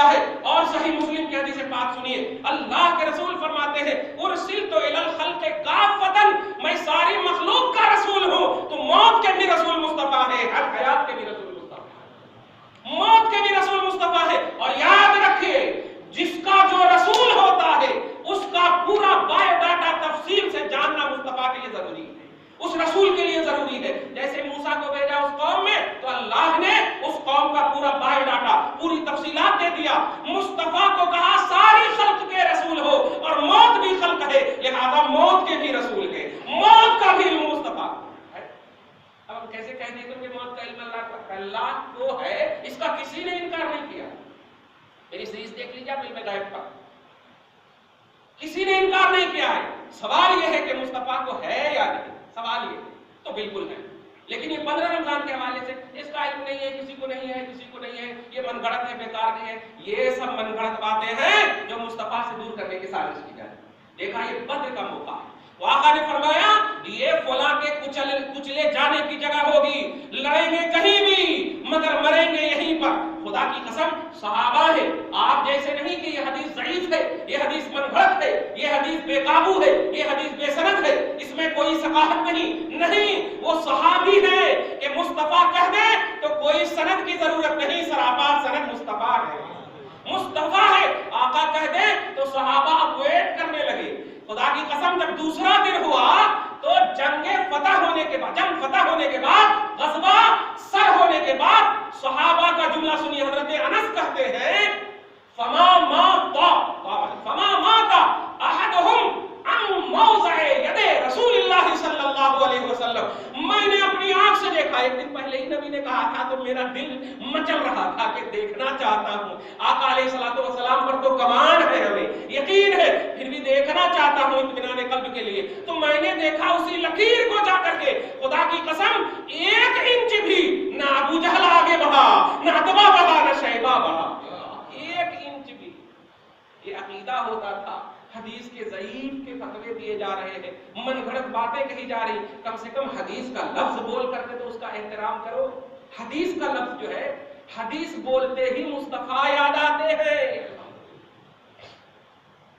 گیا ہے. اور صحیح مسلم کی حدیث پاک سنیے, اللہ کے رسول فرماتے ہیں ارسلت الی الخلق کافۃ, میں ساری مخلوق کا رسول ہوں. تو موت کے بھی رسول مصطفیٰ ہے, ہر حیات کے بھی رسول مصطفیٰ ہے, موت کے بھی رسول مصطفیٰ ہے. اور یاد رکھیے جس کا جو رسول ہوتا ہے اس کا پورا بایو ڈاٹا تفصیل سے جاننا مصطفیٰ کے لیے ضروری ہے, اس رسول کے لیے ضروری ہے. جیسے موسیٰ کو بھیجا اس قوم میں تو اللہ نے اس قوم کا پورا بایو ڈاٹا پوری تفصیلات دے دیا. مصطفیٰ کو کہا ساری خلق کے رسول ہو, اور موت بھی خلق ہے لہذا موت کے بھی رسول ہے, موت کا بھی علم مصطفیٰ ہے. اب ہم کیسے کہہ دیں کہ موت کا علم اللہ کو ہے, اس کا کسی نے انکار نہیں کیا. میری سیریز دیکھ لیجیے آپ علم غیب پر, کسی نے انکار نہیں کیا ہے. سوال یہ ہے کہ مصطفیٰ کو ہے یا نہیں, سوال یہ تو بالکل ہے. لیکن یہ 15 رمضان کے حوالے سے اس کا علم نہیں ہے, کسی کو نہیں ہے, کسی کو نہیں ہے, یہ من گھڑت ہے, بیکار کی ہے, یہ سب من گھڑت باتیں ہیں جو مصطفیٰ سے دور کرنے کی سازش کی جائے. دیکھا یہ بدر کا موقع ہے, تو آقا نے فرمایا یہ فلاں کے کچلے جانے کی جگہ ہوگی, لڑیں گے کہیں بھی مگر مریں گے یہیں پر. خدا کی قسم صحابہ ہے, آپ جیسے نہیں کہ یہ حدیث ضعیف ہے, یہ حدیث من گھڑت ہے, یہ حدیث بے قابو ہے, یہ حدیث بے سند ہے, اس میں کوئی ثقافت نہیں. وہ صحابی ہے کہ مصطفیٰ کہہ دے تو کوئی سند کی ضرورت نہیں, سراپا سند مصطفیٰ ہے, مصطفیٰ ہے. آقا کہہ دے تو صحابہ اب ویٹ کرنے لگے. خدا کی قسم جب دوسرا دن ہوا تو جنگ فتح ہونے کے بعد غزوہ سر ہونے کے بعد صحابہ کا جملہ سنیے. حضرت انس کہتے ہیں فما مات احدهم عن موضع ید رسول اللہ صلی اللہ علیہ وسلم. میں نے اپنی آنکھ سے دیکھا, ایک دن پہلے ہی نبی نے کہا تھا تو میرا دل مچل رہا تھا کہ دیکھنا چاہتا ہوں. آقا علیہ الصلوۃ والسلام پر تو کمان ہے, ہمیں یقین ہے, پھر بھی دیکھنا چاہتا ہوں اطمینان قلب کے لیے. تو میں نے دیکھا اسی لکیر کو جا کر کے, خدا کی قسم 1 انچ بھی نہ ابو جہل آگے بڑھا, نہ عتبہ بڑھا, نہ شیبہ بڑھا, 1 انچ بھی. یہ عقیدہ ہوتا تھا. حدیث کے ضعیف کے فتوے دیے جا رہے ہیں, من گھڑت باتیں کہی جا رہی. کم سے کم حدیث کا لفظ بول کر کے تو اس کا احترام کرو. حدیث کا لفظ جو ہے, حدیث بولتے ہی مصطفیٰ یاد آتے ہیں,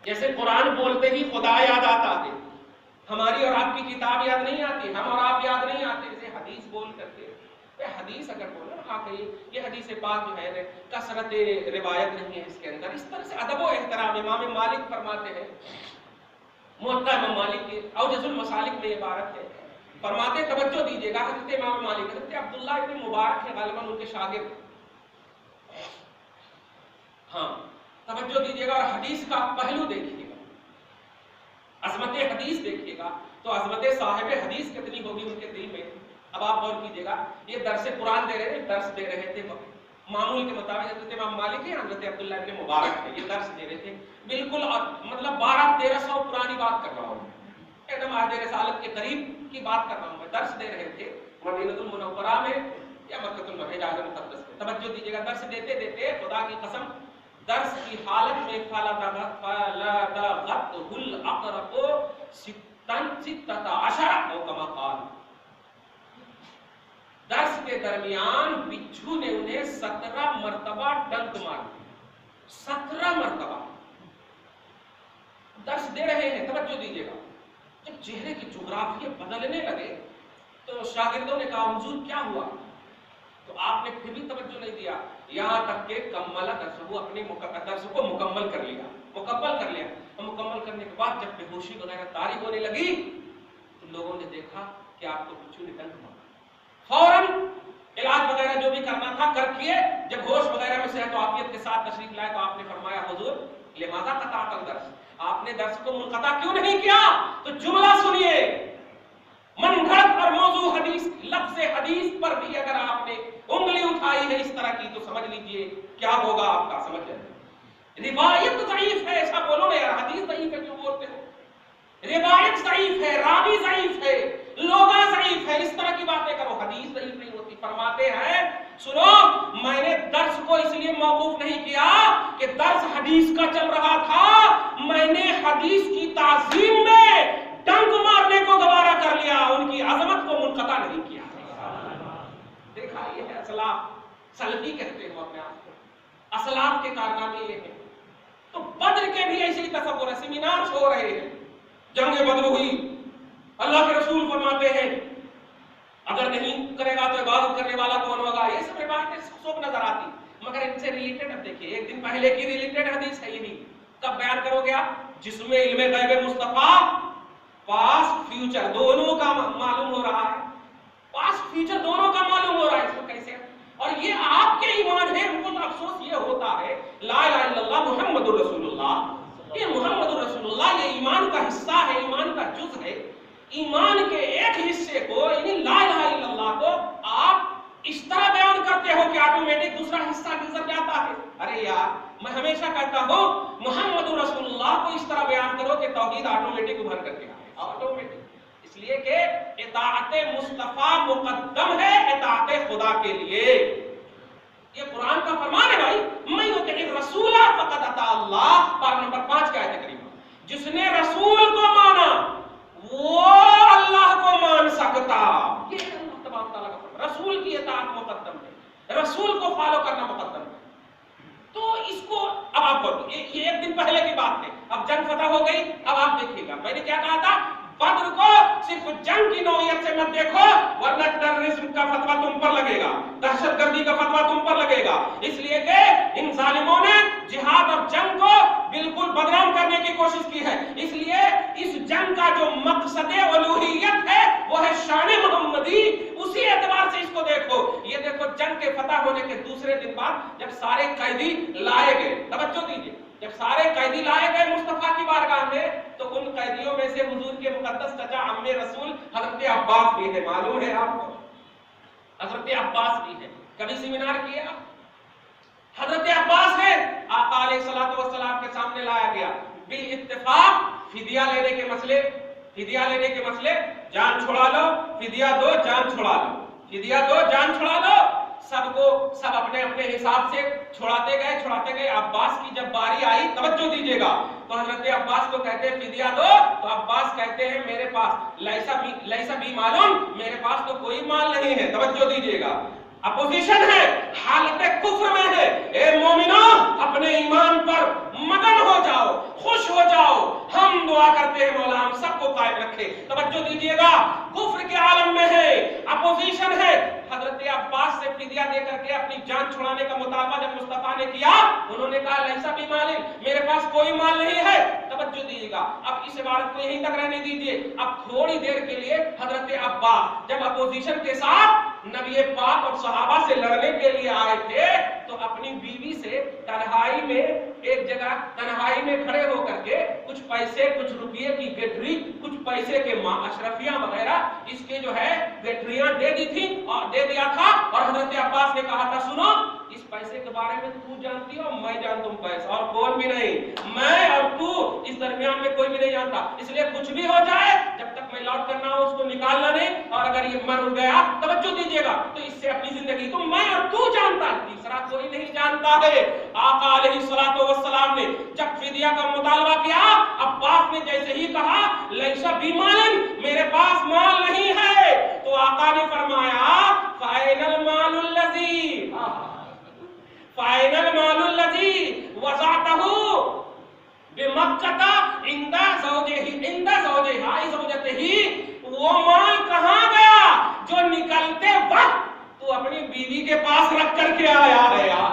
جیسے قرآن بولتے ہی خدا یاد آتا ہے. ہماری اور آپ کی کتاب یاد نہیں آتی, ہم اور آپ یاد نہیں آتے. جیسے حدیث بول کر کے حدیث اگر بولے نا کہ یہ حدیث پاک جو ہے کثرت روایت نہیں ہے اس کے اندر, اس طرح سے ادب و احترام. امام مالک فرماتے ہیں, موطا امام مالک کے اوجز المسالک میں یہ عبارت ہے, فرماتے توجہ دیجیے گا. حضرت امام مالک حضرت عبداللہ ابن مبارک ہے غالباً ان کے شاگرد, ہاں توجہ دیجیے گا اور حدیث کا پہلو دیکھیے گا, عظمت حدیث دیکھیے گا تو عظمت صاحب حدیث کتنی ہوگی ان کے دل میں. اب آپ غور کیجیے گا, یہ درس قرآن دے رہے تھے معمول کے مطابق. حضرت امام مالک ہے, حضرت عبداللہ ابن مبارک ہے, یہ درس دے رہے تھے بالکل, اور مطلب 1200-1300 پرانی بات کر رہا ہوں, ایک دم عہد رسالت کے قریب کی بات کر رہا ہوں میں. درس دے رہے تھے مدینہ المنورہ میں یا مکہ المکرمہ مقدس میں. توجہ دیجیے گا, درس دیتے دیتے خدا کی قسم درس کی حالت میں فلدغته الاقرب 16 او کما قال, درس کے درمیان بچھو نے انہیں 17 مرتبہ ڈنک مار دیا. 17 مرتبہ درس دے رہے ہیں, توجہ دیجیے گا. جب چہرے کی جغرافیہ بدلنے لگے تو شاگردوں نے کہا حضور کیا ہوا؟ تو آپ نے پھر بھی توجہ نہیں دیا, یہاں تک کہ کمل درس اپنے درس کو مکمل کر لیا. اور مکمل کرنے کے بعد جب بے ہوشی وغیرہ طاری ہونے لگی تو لوگوں نے دیکھا کہ آپ کو بچھو نے ڈنک مارا. فوراً علاج وغیرہ جو بھی کرنا تھا کر کیے. جب ہوش وغیرہ میں صحت و عافیت کے ساتھ تشریف لائے تو آپ نے فرمایا حضور لماذا قطعت الدرس, آپ نے درس کو منقطع کیوں نہیں کیا؟ تو جملہ سنیے, من گھڑت اور موضوع حدیث لفظ حدیث پر بھی اگر آپ نے انگلی اٹھائی ہے اس طرح کی تو سمجھ لیجئے کیا ہوگا آپ کا. سمجھ جائیں, روایت ضعیف ہے ایسا بولو نا یار, حدیث ضعیف ہے کیوں بولتے ہو؟ روایت ضعیف ہے, راوی ضعیف ہے, لوگا ضعیف ہے, اس طرح کی باتیں کرو. حدیث ضعیف نہیں ہوتی. فرماتے ہیں سنو, میں نے درس کو اس لیے موقوف نہیں کیا کہ درس حدیث کا چل رہا تھا, میں نے حدیث کی تعظیم میں ڈنک مارنے کو گوارا کر لیا, ان کی عظمت کو منقطع نہیں کیا. دیکھا, یہ ہے اسلاف, سلفی کہتے ہو اپنے آپ کو. असलाफ के कारनामे ये हैं। तो बद्र के भी ऐसे ही तस्वुर है, सेमिनार हो रहे हैं, जंग बद्र हुई, अल्लाह के रसूल फरमाते हैं अगर नहीं करेगा तो इबादत करने वाला कौन होगा। ये सब बातें सब नजर आती, मगर इनसे रिलेटेड अब देखिए, एक दिन पहले की रिलेटेड हदीस है, ये भी कब बयान करोगे आप, जिसमें इल्मे गैब मुस्तफा पास्ट फ्यूचर दोनों का मालूम हो रहा है, पास्ट फ्यूचर दोनों का मालूम हो रहा है। इसको कैसे, और ये आपके ईमान है। उनको तो अफसोस ये होता है, ला इलाहा इल्लल्लाह मुहम्मदुर रसूलुल्लाह, ये मुहम्मदुर रसूलुल्लाह ये ईमान का हिस्सा है, ईमान का जुज है। ईमान के एक हिस्से को, यानी ला इलाहा इल्लल्लाह को आप इस तरह बयान करते हो कि ऑटोमेटिक दूसरा हिस्सा गुजर जाता है। अरे यार, मैं हमेशा कहता हूं मुहम्मदुर रसूलुल्लाह को इस तरह बयान करो कि तौहीद ऑटोमेटिक उभर करके आए, ऑटोमेटिक। इसलिए कि इताअते मुस्तफा मुकद्दम है इताअते खुदा के लिए। ये कुरान का फरमान है भाई, मैं युतिई रसूला फक़द अता अल्लाह, पारा नंबर 5 का आयत करीमा। जिसने रसूल को माना वो अल्लाह को मान सकता। ये अल्लाह तबारक तआला का फरमान, रसूल की इताअत मुकद्दम है, रसूल को फॉलो करना मुकद्दम है। तो इसको अब आप बोलो, ये एक दिन पहले की बात है, अब जंग फतह हो गई। अब आप देखिएगा, मैंने क्या कहा था, बद्र को सिर्फ जंग की नौइयत से मत देखो, वरना टेररिज्म का फतवा तुम पर लगेगा, दहशतगर्दी का फतवा तुम पर लगेगा। इसलिए कि इन जालिमों ने जिहाद और जंग को बिल्कुल बदनाम करने की कोशिश की है। इसलिए इस जंग का जो मकसद उलूहियत है वो है शान मोहम्मदी, उसी एतबार से इसको देखो। ये देखो, जंग के फतह होने के दूसरे दिन बाद जब सारे कैदी लाए गए, तवज्जो दीजिए, जब सारे कैदी लाए गए मुस्तफा की बारगाह में, तो उन कैदियों में से हुजूर के मुकद्दस चचा अम्मे रसूल हजरत अब्बास भी है। मालूम है आपको, हजरत अब्बास भी है। कभी सेमिनार किया, हजरत अब्बास है, आका अलैहिस्सलातु वस्सलाम के सामने लाया गया। बिल इत्तेफाक फिदिया लेने के मसले, फिदिया लेने के मसले, जान छुड़ा लो, फिदिया दो, जान छुड़ा लो, फिदिया दो, जान छुड़ा लो। सबको सब अपने अपने हिसाब से छुड़ाते गए। अब्बास की जब बारी आई, तवज्जो दीजिएगा, तो हजरत अब्बास को कहते हैं फिदिया दो, तो अब्बास कहते हैं मेरे पास लैसा भी मालूम, मेरे पास तो कोई माल नहीं है। तवज्जो दीजिएगा, अपोजिशन है, हालत कुफ्र में है। ए मोमिनो, अपने ईमान पर मगन हो जाओ, खुश हो जाओ। हम दुआ करते हैं मौला हम सबको कायम रखे। तवज्जो दीजिएगा, कुफ्र के आलम में है, अपोजिशन है। हजरत अब्बास से फिदिया दे करके अपनी जान छुड़ाने का मुतालबा जब मुस्तफा ने किया, उन्होंने कहा लैसा भी मालिन, मेरे पास कोई माल नहीं है। तवज्जो दीजिएगा, अब इस इबारत को यहीं तक रहने दीजिए। अब थोड़ी देर के लिए हजरत अब्बास जब अपोजिशन के साथ नबी पाक और सहाबा से लड़ने के लिए आए थे, तो अपनी बीवी से तन्हाई में, एक जगह तन्हाई में खड़े होकर के कुछ पैसे, कुछ रुपये की गठरी, कुछ पैसे के अशरफियां वगैरह इसके जो है गठरियां दे दी थी और दे दिया था। और हजरत अब्बास ने कहा था सुनो, इस पैसे के बारे में तू जानती हो, मैं जानता हूं पैसा, और कौन भी नहीं, मैं और तू, इस दरमियान में कोई भी नहीं जानता। इसलिए कुछ भी हो जाए, जब तक मैं लौट करना हो उसको निकालना नहीं, और अगर ये मर गया, तवज्जो दीजिएगा, तो इससे अपनी जिंदगी तो मैं और तू जानता है, तीसरा कोई नहीं जानता है। आका अलैहिस्सलातु वस्सलाम ने जब फिदिया का मुतालबा किया, अब्बास ने जैसे ही कहा लैसा बीमालन, मेरे पास माल नहीं है, तो आका ने फरमाया फाइनल मालुल लज़ी वज़अतहु बिमक्का इंदा ज़ौजिही, वो माल कहां गया जो निकलते वक्त तू अपनी बीवी के पास रख करके आया है। यार,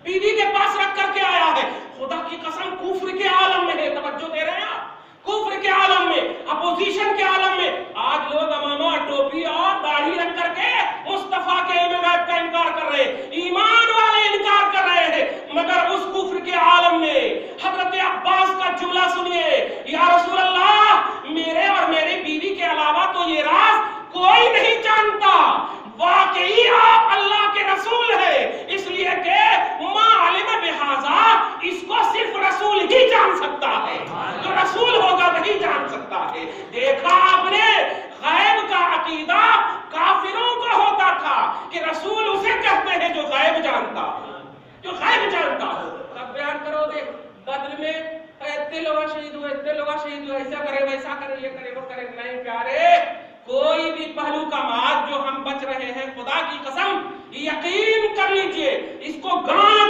बीवी के पास रख करके आया है। खुदा की कसम, कुफ्र के आलम में है, तवज्जो दे रहे हैं आप, कुफ्र के आलम में, अपोजिशन के आलम में आज लोग अमामा, टोपी और दाढ़ी रख करके मुस्तफा के इल्म गैब का इनकार कर रहे हैं, ईमान वाले इनकार कर रहे हैं। मगर उस कुफ्र के आलम में हजरत अब्बास का जुमला सुनिए, या रसूल अल्लाह, मेरे और मेरी बीवी के अलावा तो ये राज कोई नहीं जानता। वाकई आप अल्लाह के रसूल है, इसलिए कि मालिम बिहाजा, इसको सिर्फ रसूल ही जान सकता है, जो रसूल होगा वही जान सकता है। देखा आपने, गैब का अकीदा काफिरों का होता था कि रसूल उसे कहते हैं जो गैब जानता हो, जो गैब जानता हो। तब बयान करोगे बद्र में इतने लोग शहीद हुए, ऐसा करे वैसा करे, ये करे वो करे। नहीं प्यारे, कोई भी पहलू का आज जो हम बच रहे हैं, खुदा की कसम यकीन कर लीजिए, इसको गांठ